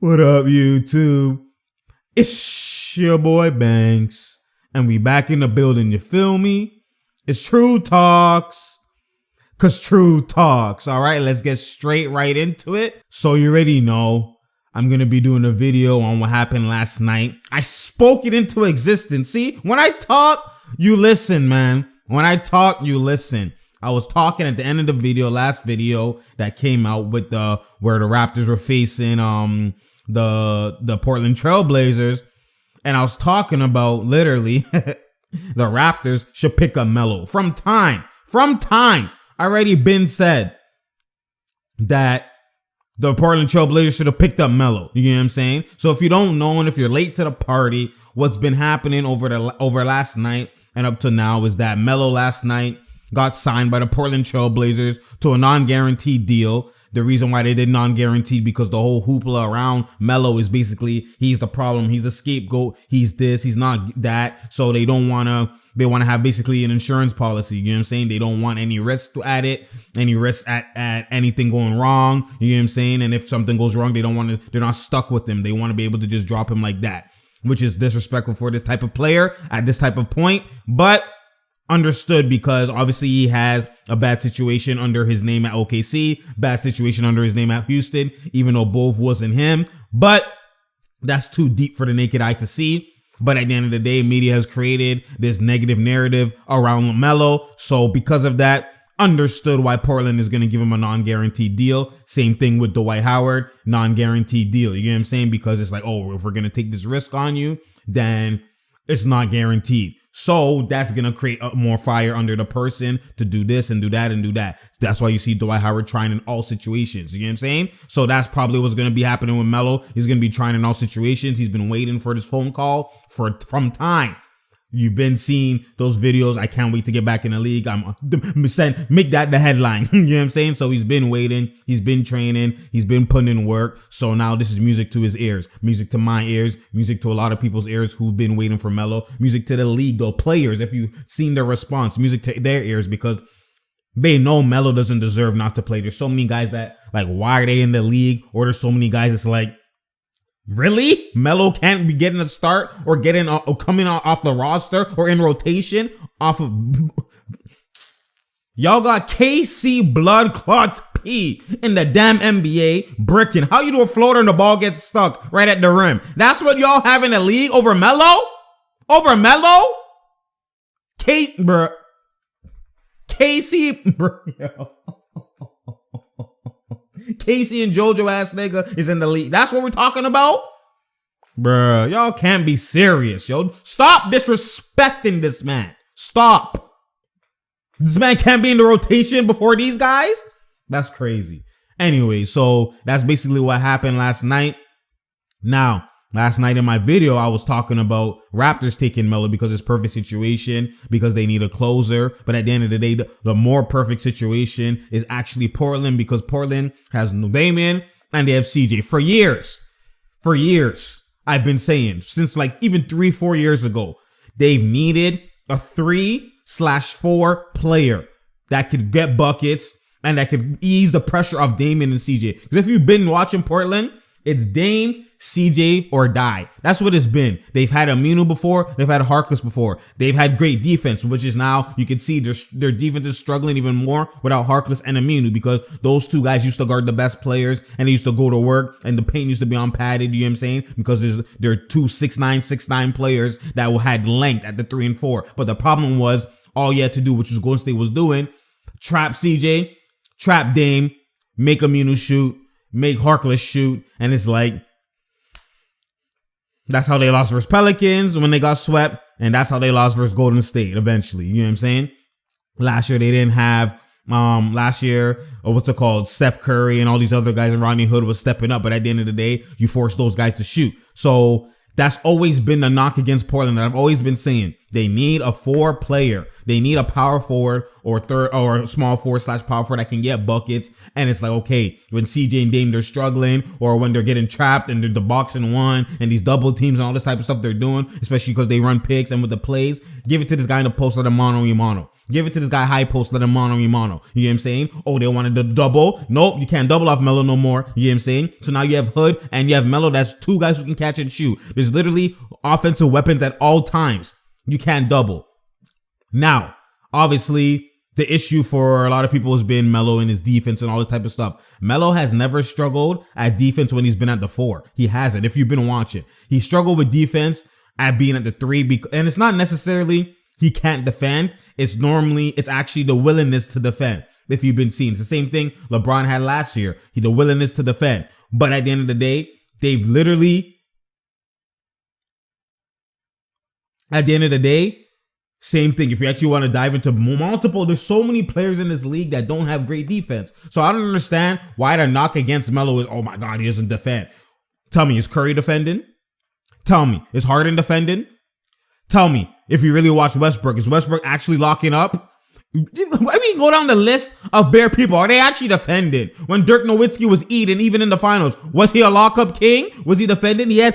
What up, YouTube? It's your boy Banks, and we back in the building, you feel me? It's True Talks, cause True Talks, alright? Let's get straight right into it. So you already know, I'm gonna be doing a video on what happened last night. I spoke it into existence. See, when I talk, you listen, man. When I talk, you listen. I was talking at the end of the video, last video that came out with where the Raptors were facing the Portland Trailblazers, and I was talking about literally the Raptors should pick up Melo from time. Already been said that the Portland Trailblazers should have picked up Melo. You know what I'm saying? So if you don't know, and if you're late to the party, what's been happening over last night and up to now is that Melo last night got signed by the Portland Trailblazers to a non-guaranteed deal. The reason why they did non-guaranteed because the whole hoopla around Melo is basically he's the problem, he's the scapegoat, he's this, he's not that. So they want to have basically an insurance policy. You know what I'm saying? They don't want any risk at it, any risk at anything going wrong. You know what I'm saying? And if something goes wrong, they're not stuck with him. They want to be able to just drop him like that, which is disrespectful for this type of player at this type of point. But understood, because obviously he has a bad situation under his name at OKC, bad situation under his name at Houston, even though both wasn't him. But that's too deep for the naked eye to see. But at the end of the day, media has created this negative narrative around LaMelo. So because of that, understood why Portland is going to give him a non-guaranteed deal. Same thing with Dwight Howard, non-guaranteed deal. You know what I'm saying? Because it's like, oh, if we're going to take this risk on you, then it's not guaranteed. So that's going to create more fire under the person to do this and do that and do that. That's why you see Dwight Howard trying in all situations. You know what I'm saying? So that's probably what's going to be happening with Melo. He's going to be trying in all situations. He's been waiting for this phone call from time. You've been seeing those videos. I can't wait to get back in the league. Make that the headline. You know what I'm saying? So he's been waiting. He's been training. He's been putting in work. So now this is music to his ears, music to my ears, music to a lot of people's ears who've been waiting for Melo, music to the league, though, players, if you've seen their response, music to their ears, because they know Melo doesn't deserve not to play. There's so many guys that like, why are they in the league? Or there's so many guys it's like, really? Melo can't be getting a start or coming off the roster or in rotation off of. Y'all got KC blood clot P in the damn NBA bricking. How you do a floater and the ball gets stuck right at the rim? That's what y'all have in the league over Melo? Over Melo? KC, bro. Casey and JoJo ass nigga is in the league. That's what we're talking about? Bruh, y'all can't be serious, yo. Stop disrespecting this man. Stop. This man can't be in the rotation before these guys? That's crazy. Anyway, so that's basically what happened last night. Now, last night in my video, I was talking about Raptors taking Melo because it's perfect situation, because they need a closer. But at the end of the day, the more perfect situation is actually Portland, because Portland has no Damian and they have CJ. For years, I've been saying, since like even 3-4 years ago, they've needed a 3/4 player that could get buckets and that could ease the pressure of Damian and CJ. Because if you've been watching Portland, it's Dame, CJ, or die. That's what it's been. They've had Aminu before. They've had Harkless before. They've had great defense, which is now you can see their defense is struggling even more without Harkless and Aminu, because those two guys used to guard the best players and they used to go to work and the paint used to be unpadded. You know what I'm saying? Because there are two 6'9" players that had length at the 3 and 4. But the problem was all you had to do, which was Golden State was doing, trap CJ, trap Dame, make Aminu shoot, make Harkless shoot, and it's like, that's how they lost versus Pelicans when they got swept, and that's how they lost versus Golden State eventually. You know what I'm saying? Last year they didn't have Steph Curry and all these other guys, and Rodney Hood was stepping up, but at the end of the day, you force those guys to shoot. So that's always been the knock against Portland that I've always been saying. They need a 4 player. They need a power forward or small forward / power forward that can get buckets. And it's like, okay, when CJ and Dame, they're struggling, or when they're getting trapped and they're the box and one and these double teams and all this type of stuff they're doing, especially because they run picks and with the plays, give it to this guy in the post, let him mono. Give it to this guy high post, let him mono. You know what I'm saying? Oh, they wanted to double. Nope, you can't double off Melo no more. You know what I'm saying? So now you have Hood and you have Melo. That's 2 guys who can catch and shoot. There's literally offensive weapons at all times. You can't double. Now, obviously, the issue for a lot of people has been Melo and his defense and all this type of stuff. Melo has never struggled at defense when he's been at the 4. He hasn't, if you've been watching. He struggled with defense at being at the 3, and it's not necessarily he can't defend. It's actually the willingness to defend. If you've been seeing, it's the same thing LeBron had last year. The willingness to defend. But at the end of the day, they've literally, at the end of the day, same thing. If you actually want to dive into multiple, there's so many players in this league that don't have great defense. So I don't understand why the knock against Melo is, oh my God, he doesn't defend. Tell me, is Curry defending? Tell me, is Harden defending? Tell me, if you really watch Westbrook, is Westbrook actually locking up? I mean, go down the list of bare people. Are they actually defending? When Dirk Nowitzki was eating, even in the finals, was he a lockup king? Was he defending? He had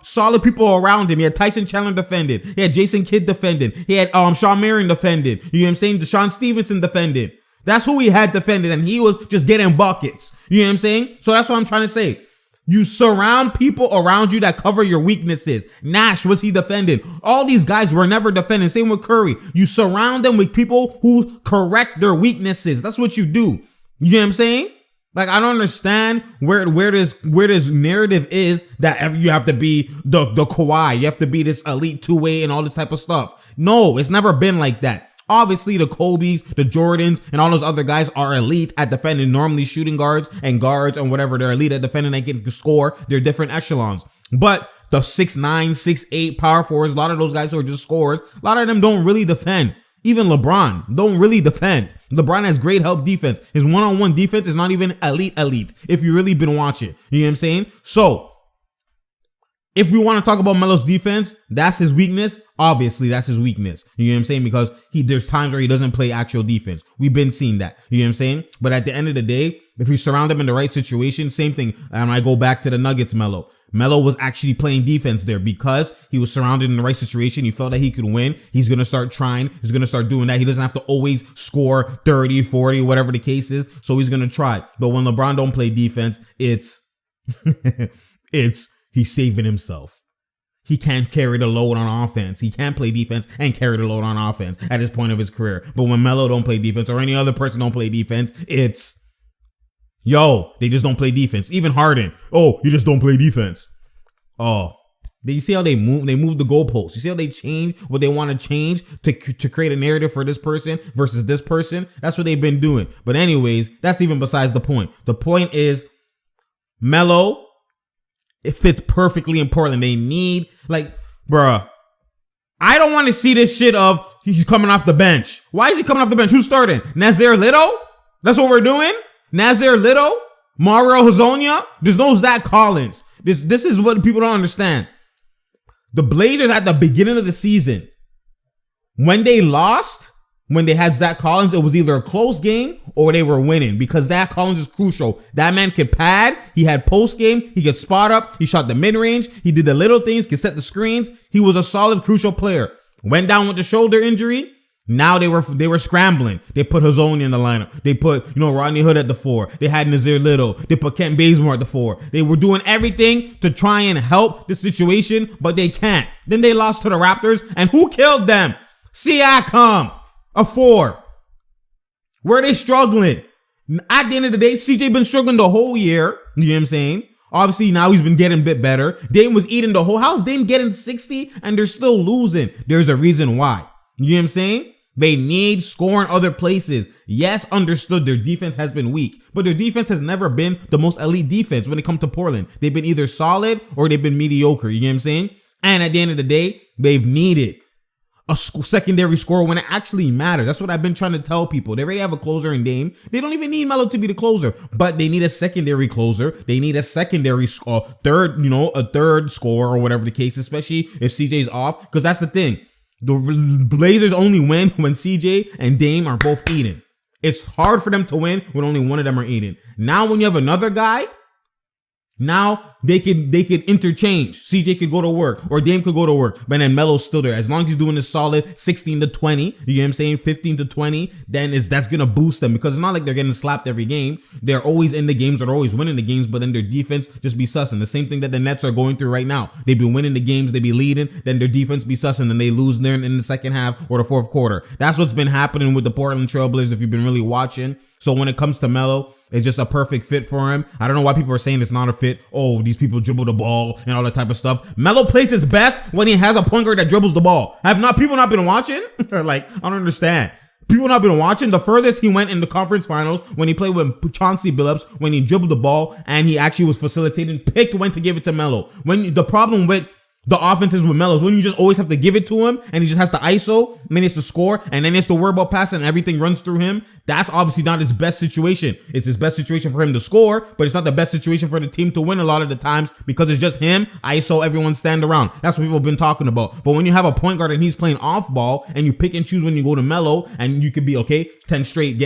solid people around him. He had Tyson Chandler defending. He had Jason Kidd defending. He had Shawn Marion defending. You know what I'm saying? Deshaun Stevenson defending. That's who he had defended, and he was just getting buckets. You know what I'm saying? So that's what I'm trying to say. You surround people around you that cover your weaknesses. Nash, was he defending? All these guys were never defending. Same with Curry. You surround them with people who correct their weaknesses. That's what you do. You know what I'm saying? Like, I don't understand where this narrative is that you have to be the Kawhi. You have to be this elite 2-way and all this type of stuff. No, it's never been like that. Obviously, the Kobe's, the Jordans, and all those other guys are elite at defending, normally shooting guards and whatever. They're elite at defending and can score. They're different echelons. But the 6'9", 6'8" power forwards, a lot of those guys who are just scorers, a lot of them don't really defend. Even LeBron don't really defend. LeBron has great help defense. His one-on-one defense is not even elite, if you really been watching. You know what I'm saying? So, if we want to talk about Melo's defense, that's his weakness. Obviously, that's his weakness. You know what I'm saying? Because there's times where he doesn't play actual defense. We've been seeing that. You know what I'm saying? But at the end of the day, if you surround him in the right situation, same thing. And I go back to the Nuggets Melo. Melo was actually playing defense there because he was surrounded in the right situation. He felt that he could win. He's going to start trying. He's going to start doing that. He doesn't have to always score 30, 40, whatever the case is. So he's going to try. But when LeBron don't play defense, it's he's saving himself. He can't carry the load on offense. He can't play defense and carry the load on offense at this point of his career. But when Melo don't play defense or any other person don't play defense, it's, they just don't play defense. Even Harden, you just don't play defense. You see how they move? They move the goalposts. You see how they change what they want to change to create a narrative for this person versus this person? That's what they've been doing. But anyways, that's even besides the point. The point is Melo, it fits perfectly in Portland. They need, bruh, I don't want to see this shit of he's coming off the bench. Why is he coming off the bench? Who's starting? Nazir Little? That's what we're doing? Nazir Little? Mario Hezonja? There's no Zach Collins. This is what people don't understand. The Blazers at the beginning of the season, when they lost, when they had Zach Collins, it was either a close game or they were winning because Zach Collins is crucial. That man could pad. He had post game. He could spot up. He shot the mid range. He did the little things, could set the screens. He was a solid, crucial player. Went down with the shoulder injury. Now they were scrambling. They put Hezonja in the lineup. They put, Rodney Hood at the 4. They had Nazir Little. They put Kent Bazemore at the 4. They were doing everything to try and help the situation, but they can't. Then they lost to the Raptors, and who killed them? Siakam. A 4. Where are they struggling? At the end of the day, CJ been struggling the whole year. You know what I'm saying? Obviously, now he's been getting a bit better. Dame was eating the whole. How's Dame getting 60 and they're still losing? There's a reason why. You know what I'm saying? They need scoring other places. Yes, understood their defense has been weak, but their defense has never been the most elite defense when it comes to Portland. They've been either solid or they've been mediocre. You know what I'm saying? And at the end of the day, they've needed a secondary scorer when it actually matters. That's what I've been trying to tell people. They already have a closer in Dame. They don't even need Melo to be the closer, but they need a secondary closer. They need a secondary a third scorer or whatever the case, especially if CJ's off. Because that's the thing. The Blazers only win when CJ and Dame are both eating. It's hard for them to win when only one of them are eating. Now when you have another guy, now they could interchange. CJ could go to work or Dame could go to work, but then Melo's still there. As long as he's doing a solid 16 to 20, you know what I'm saying, 15 to 20, then that's gonna boost them, because it's not like they're getting slapped every game. They're always in the games, they're always winning the games, but then their defense just be sussing. The same thing that the Nets are going through right now. They be winning the games, they be leading, then their defense be sussing, and they lose there in the second half or the fourth quarter. That's what's been happening with the Portland Trailblazers if you've been really watching. So when it comes to Melo, it's just a perfect fit for him. I don't know why people are saying it's not a fit. Oh, these people dribble the ball and all that type of stuff. Melo plays his best when he has a point guard that dribbles the ball. Have people not been watching? Like, I don't understand. People not been watching. The furthest he went in the conference finals when he played with Chauncey Billups, when he dribbled the ball and he actually was facilitating, picked when to give it to Melo. The problem with the offenses with Melo is when you just always have to give it to him and he just has to ISO, then it's to score, and then it's to worry about passing and everything runs through him. That's obviously not his best situation. It's his best situation for him to score, but it's not the best situation for the team to win a lot of the times, because it's just him, ISO, everyone stand around. That's what people have been talking about. But when you have a point guard and he's playing off ball and you pick and choose when you go to Melo, and you could be, okay, 10 straight,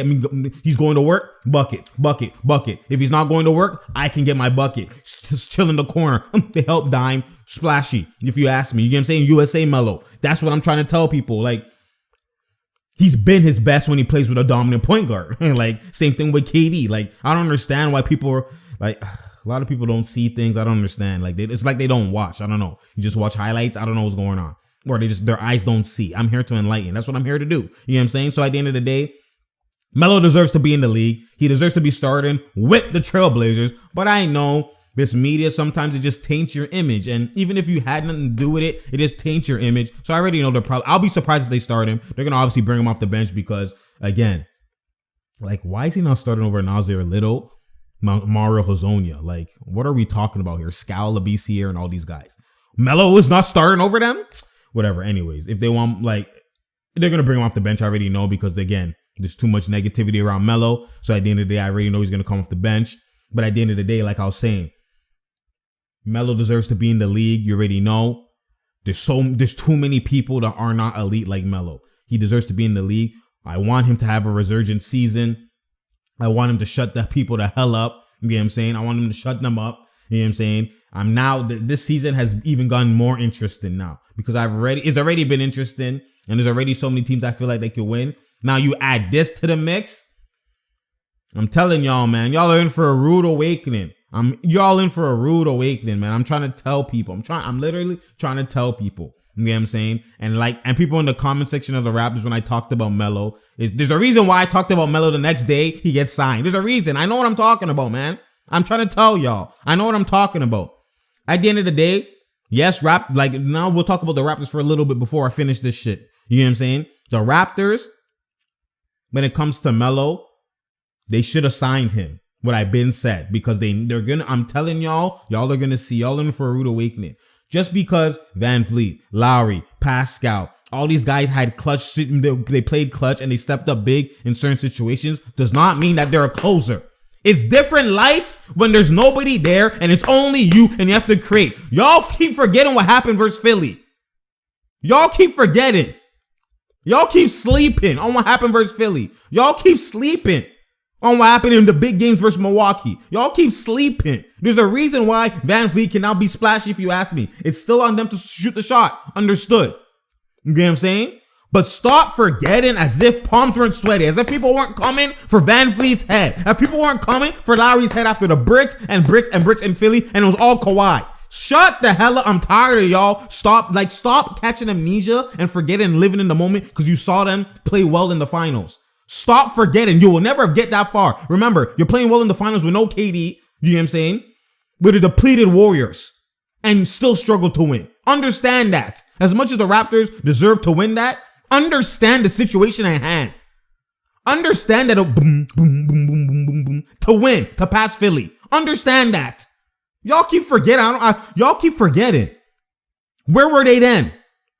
he's going to work, bucket, bucket, bucket. If he's not going to work, I can get my bucket. Just chill in the corner. They help Dime. Splashy, if you ask me. You get what I'm saying? USA Melo. That's what I'm trying to tell people. Like, he's been his best when he plays with a dominant point guard. Like, same thing with KD. Like, I don't understand why people are like, a lot of people don't see things. I don't understand. Like, it's like they don't watch. I don't know. You just watch highlights. I don't know what's going on. Or their eyes don't see. I'm here to enlighten. That's what I'm here to do. You know what I'm saying? So at the end of the day, Melo deserves to be in the league. He deserves to be starting with the Trailblazers. But I know this media, sometimes it just taints your image. And even if you had nothing to do with it, it just taints your image. So I already know the problem. I'll be surprised if they start him. They're going to obviously bring him off the bench because, again, like, why is he not starting over Nasir Little, Mario Hezonja? Like, what are we talking about here? Scal, Labissiere, and all these guys. Melo is not starting over them? Whatever. Anyways, if they want, like, they're going to bring him off the bench. I already know, because, again, there's too much negativity around Melo. So at the end of the day, I already know he's going to come off the bench. But at the end of the day, like I was saying, Melo deserves to be in the league. You already know. There's too many people that are not elite like Melo. He deserves to be in the league. I want him to have a resurgent season. I want him to shut the people the hell up. You know what I'm saying? I want him to shut them up. You know what I'm saying? This season has even gotten more interesting now, because it's already been interesting, and there's already so many teams I feel like they could win. Now you add this to the mix. I'm telling y'all, man, y'all are in for a rude awakening. Y'all in for a rude awakening, man. I'm trying to tell people. I'm literally trying to tell people. You know what I'm saying? And people in the comment section of the Raptors, when I talked about Melo, there's a reason why I talked about Melo the next day he gets signed. There's a reason. I know what I'm talking about, man. I'm trying to tell y'all. I know what I'm talking about. At the end of the day, yes, now we'll talk about the Raptors for a little bit before I finish this shit. You know what I'm saying? The Raptors, when it comes to Melo, they should have signed him. What I've been said, because I'm telling y'all are gonna see y'all in for a rude awakening. Just because Van Vliet, Lowry, Pascal, all these guys had clutch, they played clutch and they stepped up big in certain situations, does not mean that they're a closer. It's different lights when there's nobody there and it's only you and you have to create. Y'all keep forgetting what happened versus Philly. Y'all keep forgetting. Y'all keep sleeping on what happened versus Philly. Y'all keep sleeping on what happened in the big games versus Milwaukee. Y'all keep sleeping. There's a reason why Van Vliet can now be splashy, if you ask me. It's still on them to shoot the shot. Understood. You get what I'm saying? But stop forgetting as if palms weren't sweaty, as if people weren't coming for Van Vliet's head, as people weren't coming for Lowry's head after the bricks in Philly, and it was all Kawhi. Shut the hell up. I'm tired of y'all. Stop catching amnesia and forgetting living in the moment because you saw them play well in the finals. Stop forgetting. You will never get that far. Remember, you're playing well in the finals with no KD, you know what I'm saying? With the depleted Warriors and still struggle to win. Understand that. As much as the Raptors deserve to win that, understand the situation at hand. Understand that to win, to pass Philly. Understand that. Y'all keep forgetting. Y'all keep forgetting. Where were they then?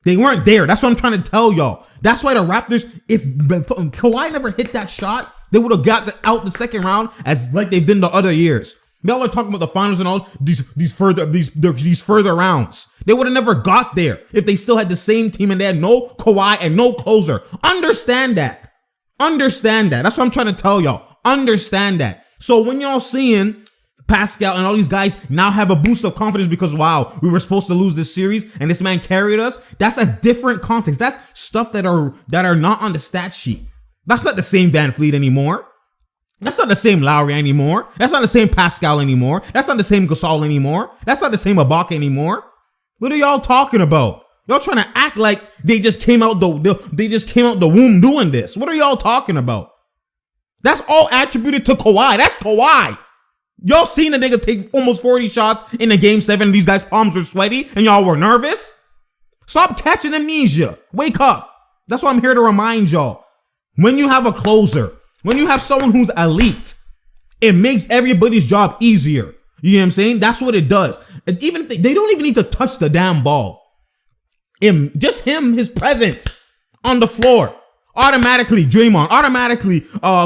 They weren't there. That's what I'm trying to tell y'all. That's why the Raptors, if Kawhi never hit that shot, they would have got out the second round as like they've done the other years. Y'all are talking about the finals and all these further rounds. They would have never got there if they still had the same team and they had no Kawhi and no closer. Understand that. Understand that. That's what I'm trying to tell y'all. Understand that. So when y'all seeing Pascal and all these guys now have a boost of confidence because, wow, we were supposed to lose this series and this man carried us, that's a different context. That's stuff that are not on the stat sheet. That's not the same Van Fleet anymore. That's not the same Lowry anymore. That's not the same Pascal anymore. That's not the same Gasol anymore. That's not the same Ibaka anymore. What are y'all talking about? Y'all trying to act like they just came out the womb doing this. What are y'all talking about? That's all attributed to Kawhi. That's Kawhi. Y'all seen a nigga take almost 40 shots in a game 7. These guys' palms were sweaty and y'all were nervous. Stop catching amnesia. Wake up. That's why I'm here to remind y'all. When you have a closer, when you have someone who's elite, it makes everybody's job easier. You know what I'm saying? That's what it does. And even if they don't even need to touch the damn ball. Just his presence on the floor. Automatically Draymond, automatically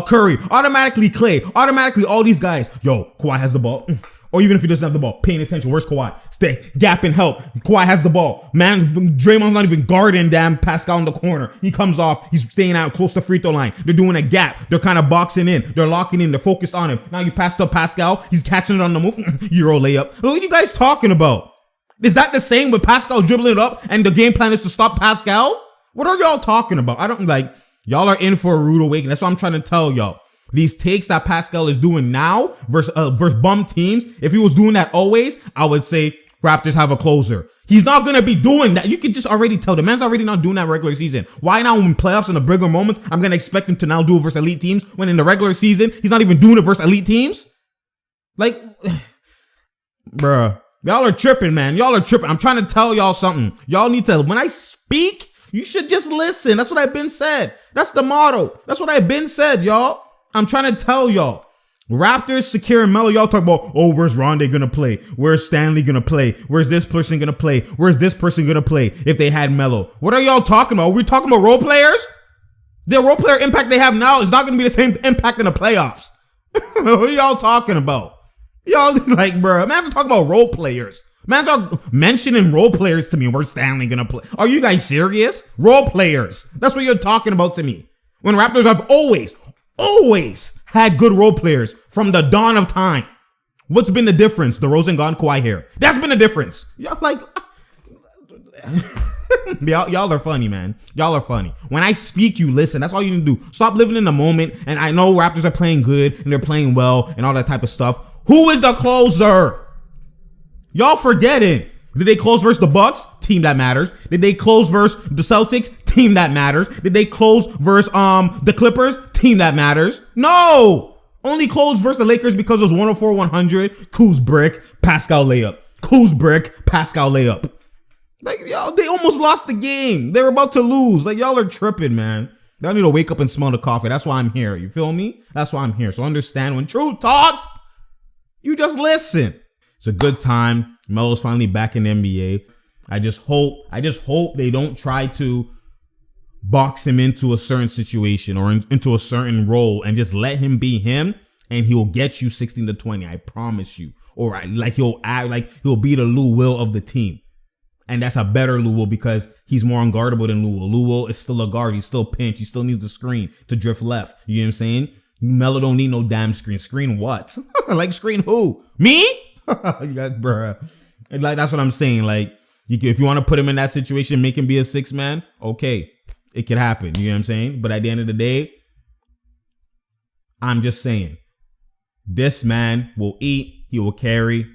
Curry, automatically Clay, automatically all these guys. Yo, Kawhi has the ball. Or even if he doesn't have the ball, paying attention. Where's Kawhi? Stay, gap and help. Kawhi has the ball. Man, Draymond's not even guarding damn Pascal in the corner. He comes off. He's staying out close to free throw line. They're doing a gap. They're kind of boxing in. They're locking in. They're focused on him. Now you pass to Pascal. He's catching it on the move. Euro layup. What are you guys talking about? Is that the same with Pascal dribbling it up and the game plan is to stop Pascal? What are y'all talking about? I don't like, y'all are in for a rude awakening. That's what I'm trying to tell y'all. These takes that Pascal is doing now versus bum teams, if he was doing that always, I would say Raptors have a closer. He's not going to be doing that. You can just already tell the man's already not doing that regular season. Why now in playoffs and the bigger moments, I'm going to expect him to now do it versus elite teams when in the regular season, he's not even doing it versus elite teams? Like, bruh, y'all are tripping, man. Y'all are tripping. I'm trying to tell y'all something. Y'all need to, when I speak, you should just listen. That's what I've been said. That's the motto. That's what I've been said, y'all. I'm trying to tell y'all. Raptors securing Melo. Y'all talk about, oh, where's Rondé gonna play? Where's Stanley gonna play? Where's this person gonna play? Where's this person gonna play if they had Melo? What are y'all talking about? Are we talking about role players? The role player impact they have now is not gonna be the same impact in the playoffs. What are y'all talking about? Y'all like, bro, man's talking about role players. Man's are mentioning role players to me. Where's Stanley gonna play? Are you guys serious? Role players. That's what you're talking about to me. When Raptors have always had good role players from the dawn of time. What's been the difference? DeRozan gone, Kawhi here. That's been the difference. Y'all like, y'all are funny, man. Y'all are funny. When I speak, you listen. That's all you need to do. Stop living in the moment. And I know Raptors are playing good and they're playing well and all that type of stuff. Who is the closer? Y'all forgetting. Did they close versus the Bucks? Team that matters. Did they close versus the Celtics? Team that matters. Did they close versus the Clippers? Team that matters. No! Only closed versus the Lakers because it was 104-100. Kuz brick, Pascal layup. Kuz brick, Pascal layup. Like, y'all, they almost lost the game. They were about to lose. Like, y'all are tripping, man. Y'all need to wake up and smell the coffee. That's why I'm here. You feel me? That's why I'm here. So understand when truth talks, you just listen. It's a good time. Melo's finally back in the NBA. I just hope they don't try to box him into a certain situation or into a certain role and just let him be him and he'll get you 16 to 20. I promise you. Or like he'll act like he'll be the Lou Will of the team. And that's a better Lou Will because he's more unguardable than Lou Will. Lou Will is still a guard. He's still pinch. He still needs the screen to drift left. You know what I'm saying? Melo don't need no damn screen. Screen what? Like screen who? Me? You guys, bruh. Like, that's what I'm saying. Like, if you want to put him in that situation, make him be a 6-man, okay. It could happen. You know what I'm saying? But at the end of the day, I'm just saying, this man will eat. He will carry.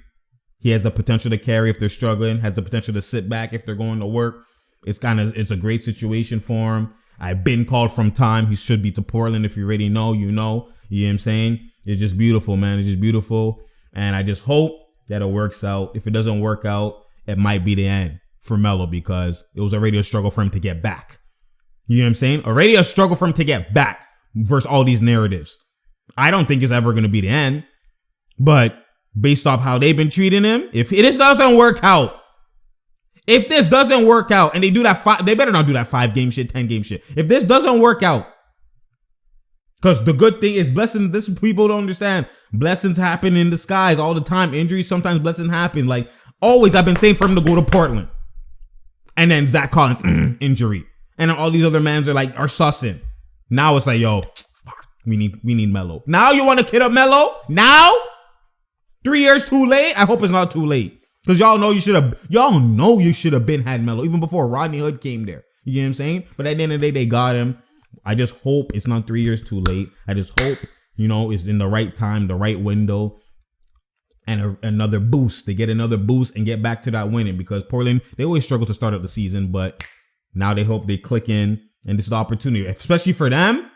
He has the potential to carry if they're struggling, has the potential to sit back if they're going to work. It's a great situation for him. I've been called from time. He should be to Portland. If you already know, you know. You know what I'm saying? It's just beautiful, man. It's just beautiful. And I just hope that it works out. If it doesn't work out, it might be the end for Melo because it was already a struggle for him to get back. You know what I'm saying? Already a struggle for him to get back versus all these narratives. I don't think it's ever going to be the end. But based off how they've been treating him, if it doesn't work out, If this doesn't work out and they do that they better not do that 5-game shit, 10-game shit. If this doesn't work out, because the good thing is this people don't understand. Blessings happen in disguise all the time. Injuries, sometimes blessings happen. Like always, I've been saying for him to go to Portland. And then Zach Collins, injury. And then all these other mans are sussing. Now it's like, yo, we need Melo. Now you want to kid up Melo? Now? 3 years too late? I hope it's not too late. Because y'all know you should have been had Melo even before Rodney Hood came there. You know what I'm saying? But at the end of the day, they got him. I just hope it's not 3 years too late. I just hope, it's in the right time, the right window, and another boost. They get another boost and get back to that winning, because Portland, they always struggle to start up the season, but now they hope they click in, and this is the opportunity, especially for them.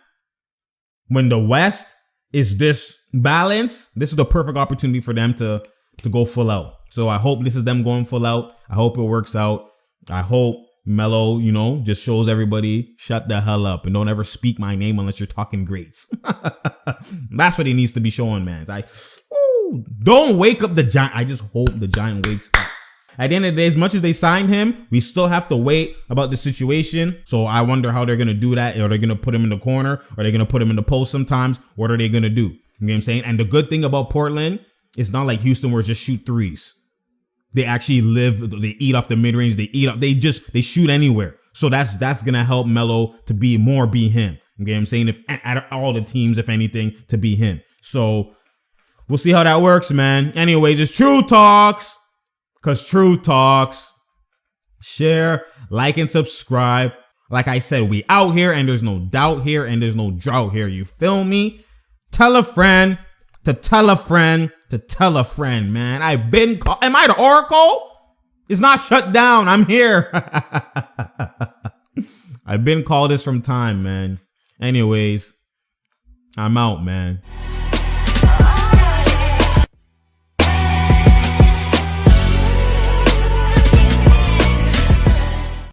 When the West is this balanced, this is the perfect opportunity for them to go full out. So I hope this is them going full out. I hope it works out. I hope Melo, just shows everybody, shut the hell up and don't ever speak my name unless you're talking greats. That's what he needs to be showing, man. Don't wake up the Giant. I just hope the Giant wakes up. At the end of the day, as much as they signed him, we still have to wait about the situation. So I wonder how they're going to do that. Are they going to put him in the corner? Are they going to put him in the post sometimes? What are they going to do? You know what I'm saying? And the good thing about Portland, it's not like Houston where it's just shoot threes. They actually they eat off the mid-range. They shoot anywhere. So that's going to help Melo to be him. You know what I'm saying? If at all the teams, if anything, to be him. So we'll see how that works, man. Anyways, it's True Talks. Because True Talks. Share, like, and subscribe. Like I said, we out here and there's no doubt here and there's no drought here. You feel me? Tell a friend to tell a friend to tell a friend, man. I've been called. Am I the Oracle? It's not shut down. I'm here. I've been called this from time, man. Anyways, I'm out, man.